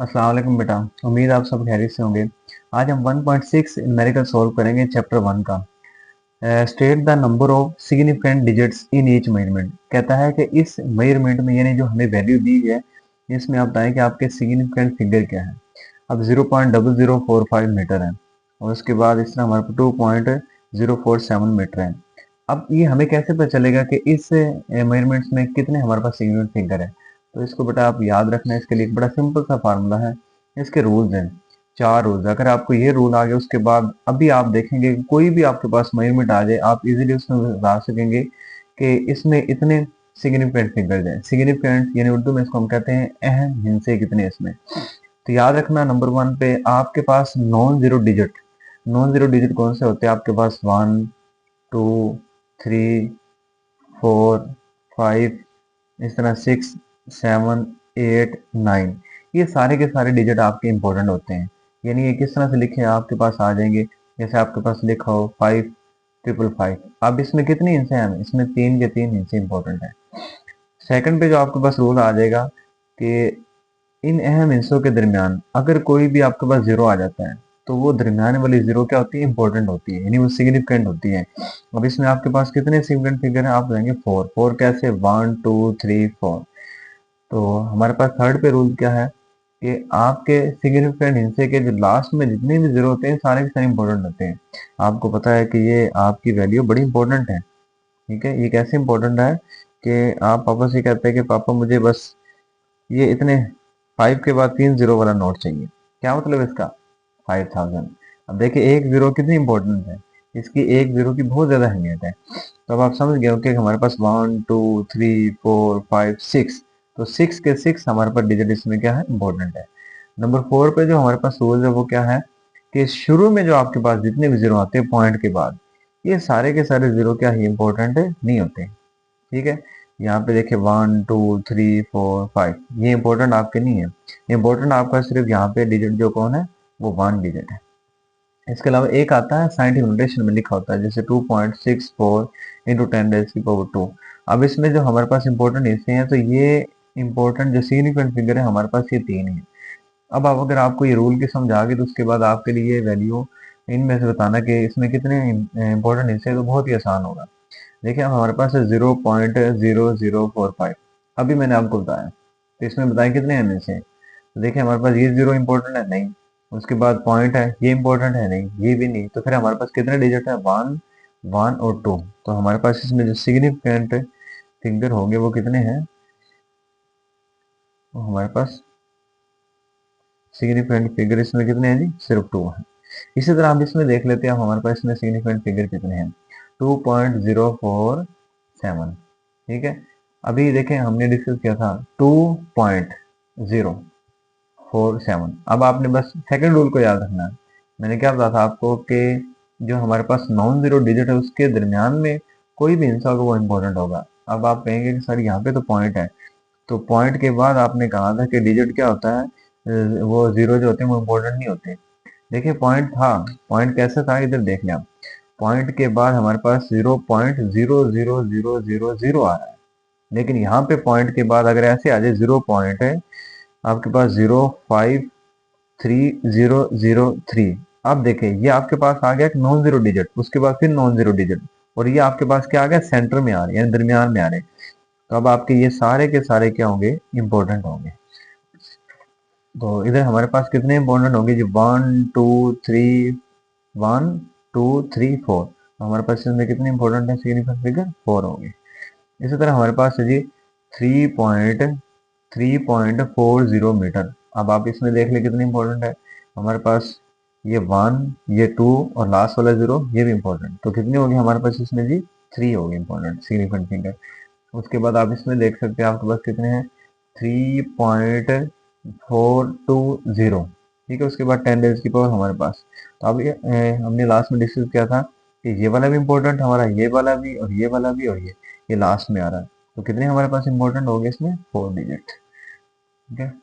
अस्सलाम वालेकुम बेटा। उम्मीद आप सब खैरियत से होंगे। आज हम 1.6 न्यूमेरिकल सॉल्व करेंगे चैप्टर 1 का। State the number of significant digits in each measurement. कहता है कि इस मेजरमेंट में यानी जो हमें वैल्यू दी है इसमें आप बताएं कि आपके सिग्निफिकेंट फिगर क्या है। अब 0.0045 मीटर है और उसके बाद इस तरह हमारे पास 2.047 मीटर है। अब ये हमें कैसे पता चलेगा कि इस मेजरमेंट्स में कितने हमारे पास सिग्निफिकेंट फिगर है। तो इसको बेटा आप याद रखना है। इसके लिए एक बड़ा सिंपल सा फार्मूला है। इसके रूल्स हैं, 4 रूल्स। अगर आपको ये रूल आ गया उसके बाद अभी आप देखेंगे कि कोई भी आपके पास मेजरमेंट आ जाए आप इजीली उसमें बता सकेंगे कि इसमें इतने सिग्निफिकेंट फिगर्स हैं। सिग्निफिकेंट यानी उर्दू में इसको हम कहते हैं अहम हिस्से कितने इसमें। तो याद रखना, नंबर 1 पे आपके पास नॉन जीरो डिजिट कौन से होते हैं आपके पास? 1, 2, 3, 4, 5, इस तरह 6, 7, 8, 9। ये सारे के सारे डिजिट आपके इंपॉर्टेंट होते हैं। यानी ये किस तरह से लिखे आपके पास आ जाएंगे, जैसे आपके पास लिखा हो 5,555। अब इसमें कितनी हिस्से हैं? इसमें 3 के 3 हिस्से इंपॉर्टेंट है। सेकंड पे जो आपके पास रूल आ जाएगा कि इन अहम हिस्सों के दरमियान अगर कोई भी आपके पास जीरो आ जाता है तो वो दरमियान वाली जीरो क्या होती है? इंपॉर्टेंट होती है, यानी वो सिग्निफिकेंट होती है। अब इसमें आपके पास कितने सिग्निफिकेंट फिगर हैं? आप बताएंगे 4। 4 कैसे? 1, 2, 3, 4। तो हमारे पास थर्ड पे रूल क्या है कि आपके सिग्निफिकेंट हिस्से के जो लास्ट में जितने भी जीरो होते हैं सारे के सारे इंपॉर्टेंट होते हैं। आपको पता है कि ये आपकी वैल्यू बड़ी इंपॉर्टेंट है। ठीक है, ये कैसे इंपॉर्टेंट है कि आप पापा से कहते हैं कि पापा मुझे बस ये इतने 5 के बाद 3 जीरो वाला नोट चाहिए। क्या मतलब इसका? 5000। अब देखिए एक जीरो कितनी इंपॉर्टेंट है, इसकी एक जीरो की बहुत ज्यादा अहमियत है। तो अब आप समझ गए हो कि हमारे पास 1, 2, 3, 4, 5, 6। तो 6 के 6 हमारे पास डिजिट इसमें क्या है? इंपॉर्टेंट है। नंबर 4 पे जो हमारे पास रूल है वो क्या है कि शुरू में जो आपके पास जितने भी जीरो आते हैं पॉइंट के बाद, ये सारे के सारे जीरो क्या ही इंपॉर्टेंट नहीं होते। ठीक है, यहाँ पे देखिए 1, 2, 3, 4, 5, ये इंपॉर्टेंट आपके नहीं है। इंपॉर्टेंट आपका सिर्फ यहाँ पे डिजिट जो कौन है वो 1 डिजिट है। इसके अलावा एक आता है साइंटिफिक नोटेशन में लिखा होता है जैसे 2.64 इंटू 10⁻²। अब इसमें जो हमारे पास इंपॉर्टेंट हिस्से हैं तो ये इंपॉर्टेंट जो सिग्निफिकेंट फिगर है हमारे पास ये 3 है। अब आप अगर आपको ये रूल की समझ आ गई तो उसके बाद आपके लिए वैल्यू इनमें से बताना कि इसमें कितने इंपॉर्टेंट हिस्से हैं तो बहुत ही आसान होगा। देखिए अब हमारे पास है 0.0045। अभी मैंने आपको बताया तो इसमें बताएं कितने हैं में से। तो देखिए हमारे पास ये जीरो इंपॉर्टेंट है नहीं, उसके बाद पॉइंट है ये इंपॉर्टेंट है नहीं, ये भी नहीं, तो फिर हमारे पास कितने डिजिट है? 1, 1 और 2। तो हमारे पास इसमें जो सिग्निफिकेंट फिंगर होंगे वो कितने हैं? तो हमारे पास सिग्निफिकेंट फिगर इसमें कितने हैं जी? सिर्फ 2 है। इसी तरह हम इसमें देख लेते हैं हमारे पास इसमें सिग्निफिकेंट फिगर कितने हैं? 2.047। ठीक है, अभी देखें हमने डिस्कस किया था 2.047। अब आपने बस सेकंड रूल को याद रखना है। मैंने क्या बताया था आपको कि जो हमारे पास नॉन जीरो डिजिट है उसके दरमियान में कोई भी हिस्सा होगा वो इंपॉर्टेंट होगा। अब आप कहेंगे कि सर यहाँ पे तो पॉइंट है, तो पॉइंट के बाद आपने कहा था कि डिजिट क्या होता है, वो जीरो जो होते हैं वो इम्पोर्टेंट नहीं होते। देखिए पॉइंट था, पॉइंट कैसे था इधर देख लें आप। पॉइंट के बाद हमारे पास 0.00000 आ रहा है, लेकिन यहाँ पे पॉइंट के बाद अगर ऐसे आ जाए 0 पॉइंट है आपके पास 0.53003। अब देखिए ये आपके पास आ गया एक नॉन जीरो डिजिट, उसके बाद फिर नॉन जीरो डिजिट, और ये आपके पास क्या आ गया? सेंटर में आ रहे हैं यानी दरमियान में आ रहे हैं। तो अब आपके ये सारे के सारे क्या होंगे? इंपॉर्टेंट होंगे। तो इधर हमारे पास कितने इंपॉर्टेंट होंगे जी? 1, 2, 3, 4। हमारे पास इसमें कितने इंपॉर्टेंट है सिग्निफिकेंट फिगर? 4 होंगे। इसी तरह हमारे पास है जी 3.340 मीटर। अब आप इसमें देख ले कितने इंपॉर्टेंट है हमारे पास। ये 1, ये 2 और लास्ट वाला जीरो ये भी इंपॉर्टेंट। तो कितने हो गए हमारे पास इसमें जी? 3 हो गए इंपॉर्टेंट सिग्निफिकेंट फिगर। उसके बाद आप इसमें देख सकते हैं आपके पास कितने हैं? 3.420। ठीक है, उसके बाद 10⁻⁴ हमारे पास। तो अब हमने लास्ट में डिस्कस किया था कि ये वाला भी इंपॉर्टेंट हमारा, ये वाला भी और ये वाला भी और ये लास्ट में आ रहा है। तो कितने हमारे पास इंपॉर्टेंट हो गए इसमें? 4 डिजिट। ठीक है,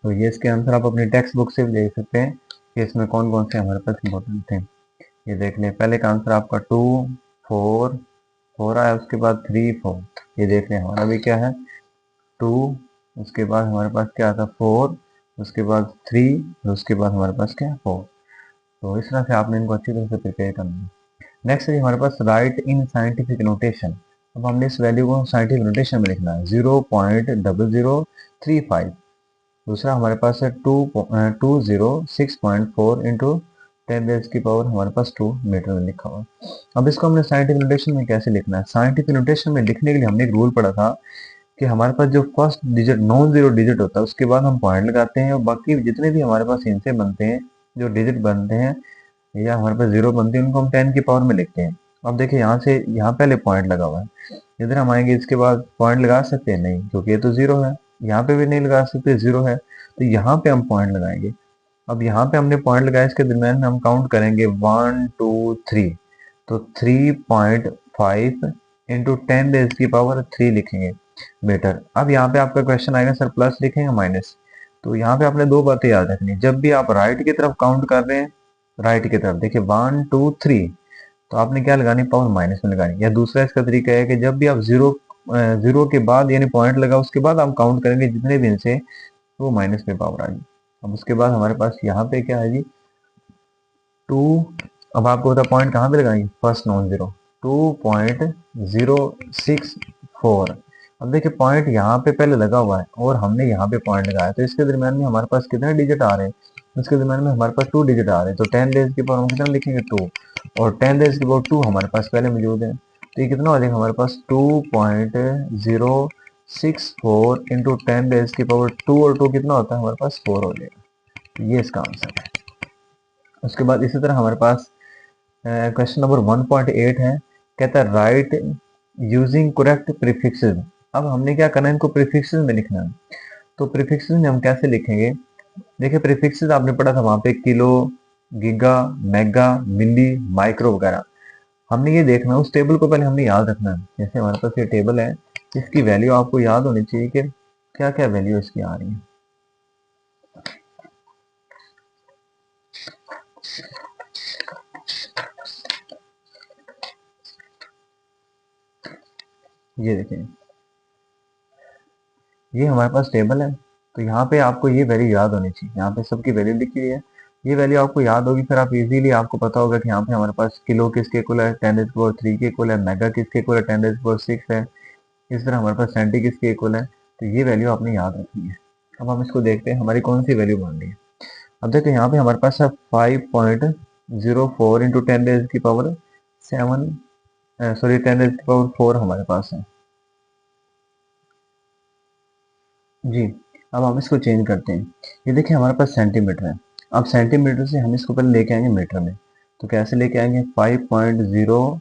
तो ये इसके आंसर आप अपनी टेक्स्ट बुक से भी देख सकते हैं कि इसमें कौन कौन से हमारे पास इंपॉर्टेंट थे। ये देख लें, पहले का आंसर आपका 2, 4 आया, उसके बाद 3, 4। ये देख लें हमारा भी क्या है? 2, उसके बाद हमारे पास क्या आता है 4, उसके बाद 3, और उसके बाद हमारे पास क्या है 4। तो इस तरह से आपने इनको अच्छी तरह से प्रिपेयर करना है। नेक्स्ट है हमारे पास राइट इन साइंटिफिक नोटेशन। अब हमने इस वैल्यू को साइंटिफिक नोटेशन में लिखना है 0.0035। दूसरा हमारे पास है 206.4 इंटू 10 की पावर हमारे पास 2 मीटर में लिखा हुआ है। अब इसको हमने साइंटिफिक नोटेशन में कैसे लिखना है? साइंटिफिक नोटेशन में लिखने के लिए हमने एक रूल पढ़ा था कि हमारे पास जो first digit non zero digit होता है उसके बाद हम पॉइंट लगाते हैं, और बाकी जितने भी हमारे पास हिस्से बनते हैं, जो डिजिट बनते हैं या हमारे पास जीरो बनती है, उनको हम 10 की पावर में लिखते हैं। अब देखिए यहाँ से यहाँ पहले पॉइंट लगा हुआ है, इधर हम आएंगे इसके बाद पॉइंट लगा सकते हैं नहीं, क्योंकि ये तो जीरो है। यहाँ पे भी नहीं लगा सकते, जीरो है, तो यहाँ पे हम पॉइंट लगाएंगे। अब यहाँ पे हमने पॉइंट लगाया, इसके दरम्यान में हम काउंट करेंगे 1 2 3, तो 3.5 इंटू 10 की पावर 3 लिखेंगे मीटर। अब यहाँ पे आपका क्वेश्चन आएगा सर प्लस लिखेंगे माइनस। तो यहाँ पे आपने दो बातें याद रखनी है, जब भी आप राइट की तरफ काउंट कर रहे हैं, राइट की तरफ देखिए 1 2 3, तो आपने क्या लगानी, पावर माइनस में लगानी। या दूसरा इसका तरीका है कि जब भी आप जीरो के बाद यानी पॉइंट लगा उसके बाद आप काउंट करेंगे जितने भी इनसे, वो माइनस में पावर आ गई। अब उसके बाद हमारे पास यहाँ पे क्या है जी 2। अब आपको पता पॉइंट कहाँ पे लगाएंगे, फर्स्ट नॉन जीरो 2.064। अब देखिए पॉइंट यहाँ पे पहले लगा हुआ है और हमने यहाँ पे पॉइंट लगाया, तो इसके दरम्यान में हमारे पास कितने डिजिट आ रहे हैं, इसके दरम्यान में हमारे पास 2 डिजिट आ रहे हैं। तो 10 की पावर हम कितना लिखेंगे 2, और 10 की पावर 2 हमारे पास पहले मौजूद है, तो ये कितना हो जाएगा हमारे पास 2.064 इंटू 10 की पावर 2, और 2 कितना होता है हमारे पास 4 हो जाएगा। तो ये इसका आंसर है। उसके बाद इसी तरह हमारे पास क्वेश्चन नंबर 1.8 है, कहता है राइट यूजिंग करेक्ट प्रीफिक्सेस। अब हमने क्या करना है, इनको प्रीफिक्सेस में लिखना है। तो प्रीफिक्सेस में हम कैसे लिखेंगे, देखिए प्रीफिक्सेस आपने पढ़ा था वहां पे किलो, गीगा, मेगा, मिली, माइक्रो वगैरह। हमने ये देखना है, उस टेबल को पहले हमने याद रखना है। जैसे हमारे पास ये टेबल है, इसकी वैल्यू आपको याद होनी चाहिए कि क्या क्या वैल्यू इसकी आ रही है। ये देखें, ये हमारे पास टेबल है, तो यहाँ पे आपको ये वैल्यू याद होनी चाहिए। यहाँ पे सबकी वैल्यू लिखी हुई है, ये वैल्यू आपको याद होगी, फिर आप इजीली आपको पता होगा कि यहाँ पे हमारे पास किलो किसके इक्वल है 10⁻³ के इक्वल है, मेगा किसके इक्वल है 10⁻6 है, इस तरह हमारे पास सेंटी किसके इक्वल है। तो ये वैल्यू आपने याद रखनी है। अब हम इसको देखते हैं हमारी कौन सी वैल्यू बन रही है। अब देखो यहाँ पे हमारे पास है 5.04 इंटू 10⁻7, सॉरी 10⁻4 हमारे पास है जी। अब हम इसको चेंज करते हैं, ये देखिए हमारे पास सेंटीमीटर है। अब सेंटीमीटर से हम इसको पहले लेके आएंगे मीटर में, तो कैसे लेके आएंगे 5.0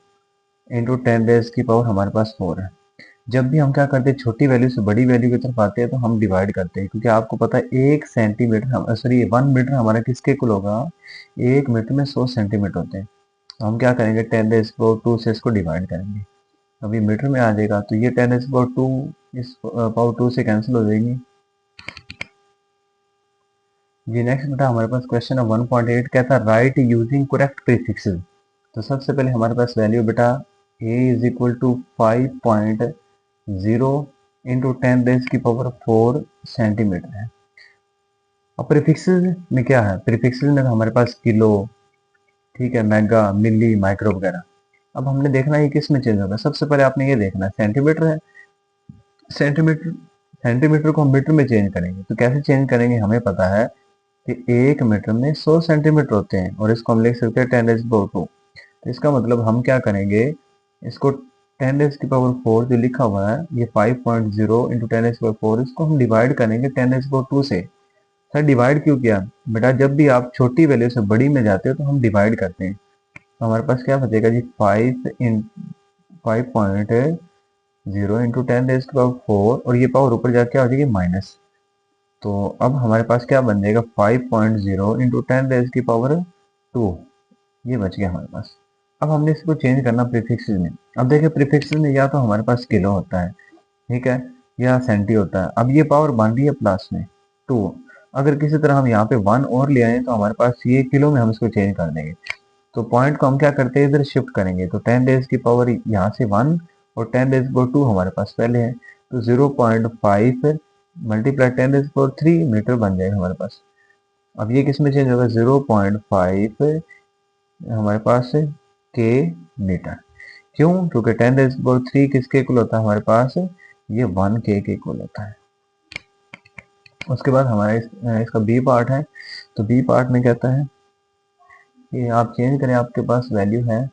इंटू 10⁻4 हमारे पास 4 है। जब भी हम क्या करते हैं, छोटी वैल्यू से बड़ी वैल्यू की तरफ आते हैं तो हम डिवाइड करते हैं, क्योंकि आपको पता है 1 सेंटीमीटर सॉरी 1 मीटर हमारा किसके इक्वल होगा, 1 मीटर में 100 सेंटीमीटर होते हैं। तो हम क्या करेंगे 10⁻2 से इसको डिवाइड करेंगे, अभी मीटर में आ जाएगा, तो ये 10⁻2 इस पावर 2 से कैंसिल हो जाएगी। जी नेक्स्ट बेटा हमारे पास क्वेश्चन है 1.8, कहता है राइट यूजिंग करेक्ट प्रीफिक्सेस। तो सबसे पहले हमारे पास value beta a is equal to 5.0 into 10⁻4 centimetre है। अब प्रीफिक्सेस में क्या है, प्रीफिक्सेस में हमारे पास किलो, ठीक है, मेगा, मिली, माइक्रो वगैरह। अब हमने देखना है किस में चेंज होगा। सबसे पहले आपने ये देखना है सेंटीमीटर है, सेंटीमीटर सेंटीमीटर को हम मीटर में चेंज करेंगे। तो कैसे चेंज करेंगे, हमें पता है कि 1 मीटर में 100 सेंटीमीटर होते हैं, और इसको हम लिख सकते हैं 10⁻2। तो इसका मतलब हम क्या करेंगे, इसको 10⁻4 जो लिखा हुआ है ये 5.0 इंटू 10⁻4, इसको हम डिवाइड करेंगे 10⁻2 से। सर डिवाइड क्यों किया बेटा, जब भी आप छोटी वैल्यू से बड़ी में जाते हो तो हम डिवाइड करते हैं। तो हमारे पास क्या बचेगा जी 5.0 इंटू 10⁻4, और ये पावर ऊपर जाके आ जाएगी माइनस। तो अब हमारे पास क्या बन जाएगा 5.0 इंटू 10⁻2, ये बच गया हमारे पास। अब हमने इसको चेंज करना प्रीफिक्सेस में। अब देखिए प्रीफिक्सेस में या तो हमारे पास किलो होता है, ठीक है, या सेंटी होता है। अब ये पावर बन रही है प्लस में 2, अगर किसी तरह हम यहाँ पे 1 और ले आए तो हमारे पास ये किलो में हम इसको चेंज कर देंगे। तो पॉइंट को हम क्या करते हैं, इधर शिफ्ट करेंगे, तो 10 की पावर यहाँ से 1 और 10⁻2 हमारे पास पहले है, तो 0.5 मल्टीप्लाई 10 रेज़ पावर 3 मीटर बन जाएगा हमारे पास। अब ये किस में चेंज होगा, 0.5 हमारे पास है के मीटर। क्यों? क्योंकि 10 रेज़ पावर 3 किसके इक्वल होता है हमारे पास, ये 1 के इक्वल होता है। उसके बाद हमारा इसका बी पार्ट है, तो बी पार्ट में कहता है कि आप चेंज करें, आपके पास वैल्यू है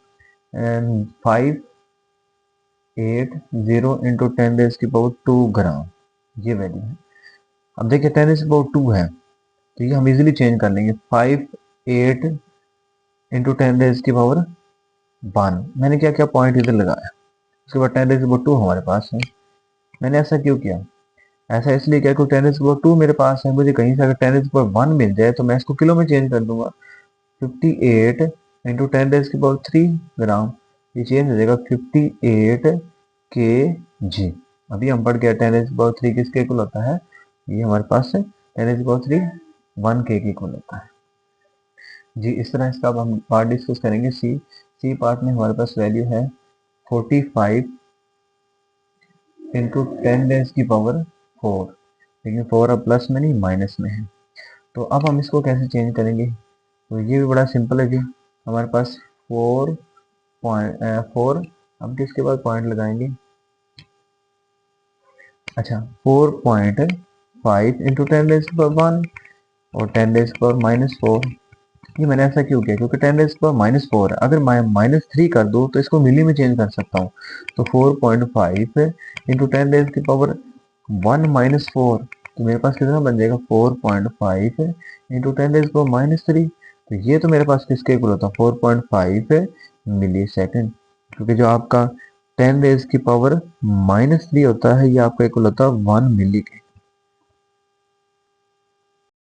580 इंटू 10 रेज़ की पावर 2 ग्राम, ये वैल्यू है। अब देखिए 10 रेज़ की पावर 2 है, तो ये हम इजीली चेंज कर लेंगे, 58 इंटू 10 रेज़ की पावर 1। मैंने क्या क्या पॉइंट इधर लगाया, उसके बाद 10 रेज़ की पावर 2 हमारे पास है। मैंने ऐसा क्यों किया, ऐसा इसलिए किया क्योंकि 10 रेज़ की पावर 2 मेरे पास है, मुझे कहीं से अगर 10 रेज़ की पावर 1 मिल जाए तो मैं इसको किलो में चेंज कर दूंगा। 58 इंटू 10 रेज़ की पावर 3 ग्राम, ये चेंज हो जाएगा 58 के जी। अभी हम पढ़ के 10 रेज़ की पावर 3 किसके इक्वल होता है, ये हमारे पास है 10 रेज़ की पावर 3 1 के इक्वल होता है जी। इस तरह इसका अब हम पार्ट डिस्कस करेंगे। सी पार्ट में हमारे पास वैल्यू है 45 इंटू 10 रेज़ की पावर 4, लेकिन 4 अब प्लस में नहीं माइनस में है। तो अब हम इसको कैसे चेंज करेंगे, तो ये भी बड़ा सिंपल है जी। हमारे पास 4 हम किसके बाद पॉइंट लगाएंगे, अच्छा 4.5 इंटू 10 रेज़ की पावर 1 और 10 रेज़ की पावर -4। ये मैंने ऐसा क्यों किया, क्योंकि 10 रेज़ की पावर -4 है, अगर मैं -3 कर दूँ तो इसको मिली में चेंज कर सकता हूँ। तो 4.5 इंटू 10 रेज़ की पावर 1 -4, तो मेरे पास कितना बन जाएगा 4.5 इंटू 10 रेज़ की पावर -3। तो ये तो मेरे पास किसके इक्वल होता है 4.5 मिली सेकेंड, क्योंकि जो आपका 10 रेज़ की पावर -3 होता है ये आपका इक्वल होता है 1 मिली के।